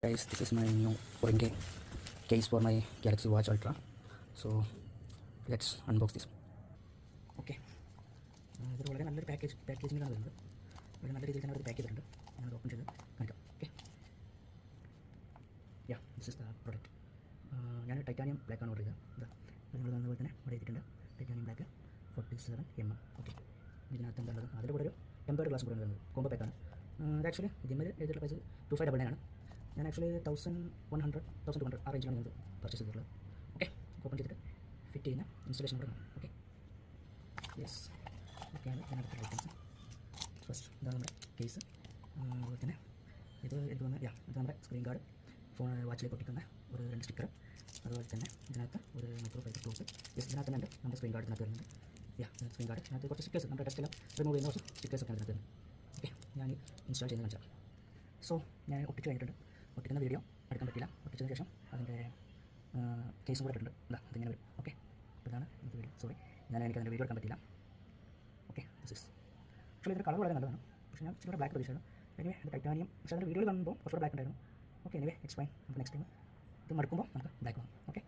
Guys, this is my new 4K case for my Galaxy Watch Ultra. So let's unbox this. Okay, ഇത് വളരെ നല്ലൊരു പാക്കേജിങ്ങിലാണ് വരുന്നത്. വളരെ നല്ല രീതിയിൽ തന്നെ അവർ പാക്ക് ചെയ്തിട്ടുണ്ട്. ഞാനത് ഓപ്പൺ ചെയ്ത് കാണിക്കാം. Okay, this is the product. ഞാൻ ടൈറ്റാനിയം ബ്ലാക്കാണ് ഓർഡർ ചെയ്തത്. ഇതാ നിങ്ങൾ അതുപോലെ തന്നെ ഇവിടെ എഴുതിയിട്ടുണ്ട് ടൈറ്റാനിയം ബ്ലാക്ക് 47mm. ഓക്കെ, ഇതിനകത്ത് എന്താണുള്ളത്? അതിൻ്റെ കൂടെ ഒരു ടെമ്പേർഡ് ഗ്ലാസ് കൂടെ വരുന്നത്. കോംബോ പാക്കാണ്. ഇത് ആക്ച്വലി ഇതിന്മേൽ എഴുതിയിട്ടുള്ള പ്രൈസ് 2599 ആണ്. ഞാൻ ആക്ച്വലി 1200 ആ റേഞ്ചിലാണ് ഞാനത് പർച്ചേസ് ചെയ്തിട്ടുള്ളത്. ഓക്കെ, ഓപ്പൺ ചെയ്തിട്ട് ഫിറ്റ് ചെയ്യുന്ന ഇൻസ്റ്റലേഷൻ കൂടെ കാണാം. ഓക്കെ, യെസ്, ഓക്കെയാണ് ഞാനെടുത്ത ഐറ്റംസ്. ഫസ്റ്റ് ഇതാണ് നമ്മുടെ കേസ്. അതുപോലെ തന്നെ ഇത് എനിക്ക് വന്ന ഇത് നമ്മുടെ സ്ക്രീൻ ഗാർഡ്, ഫോൺ വാച്ചിലേക്ക് ഒട്ടിക്കുന്ന ഒരു 2 സ്റ്റിക്കർ. അതുപോലെ തന്നെ ഇതിനകത്ത് ഒരു മൈക്രോ ഫൈബർ ക്ലോസ്. യെസ്, ഇതിനകത്ത് തന്നെ ഉണ്ട് നമ്മുടെ സ്ക്രീൻ ഗാർഡ് ഇതിനകത്ത് വരുന്നുണ്ട്. സ്ക്രീൻ ഗാർഡ് ഇതിനകത്ത് കുറച്ച് സ്റ്റിക്കേഴ്സ്, നമ്മുടെ ടെക്സ്റ്റ് എല്ലാം റിമൂവ് ചെയ്യുന്ന കുറച്ച് സ്റ്റിക്കേഴ്സൊക്കെ ഇതിനകത്ത് വരുന്നത്. ഓക്കെ, ഞാൻ ഇൻസ്റ്റാൾ ചെയ്യുന്നത് കാണിച്ചാൽ. സോ ഞാൻ ഒട്ടിച്ച് കഴിഞ്ഞിട്ടുണ്ട്. ഒട്ടിക്കുന്ന വീഡിയോ എടുക്കാൻ പറ്റില്ല. ഒട്ടിച്ചതിന് ശേഷം അതിൻ്റെ കേസും കൂടെ ഇട്ടിട്ടുണ്ട്. അതിങ്ങനെ വരും. ഓക്കെ, അപ്പോൾ ഇതാണ് ഇത് വീഡിയോ. സോറി, എനിക്ക് അതിൻ്റെ വീഡിയോ എടുക്കാൻ പറ്റില്ല. ഓക്കെ, ദിസ് ഇസ് ആക്ച്വലി ഇതിൻ്റെ കളർ വളരെ നല്ലതാണ്. പക്ഷേ ഞാൻ ഇച്ചിരി ബ്ലാക്ക് പ്രതീക്ഷയാണ്. എനിവേ ഇത് ടൈറ്റാനിയം, പക്ഷേ അതിൻ്റെ വീഡിയോയിൽ കാണുമ്പോൾ കുറച്ചുകൂടെ ബ്ലാക്ക് ഉണ്ടായിരുന്നു. Okay, anyway it's fine. നമുക്ക് നെക്സ്റ്റ് ടൈം ഇത് മടുക്കുമ്പോൾ നമുക്ക് ബ്ലാക്ക് വാങ്ങാം. ഓക്കെ.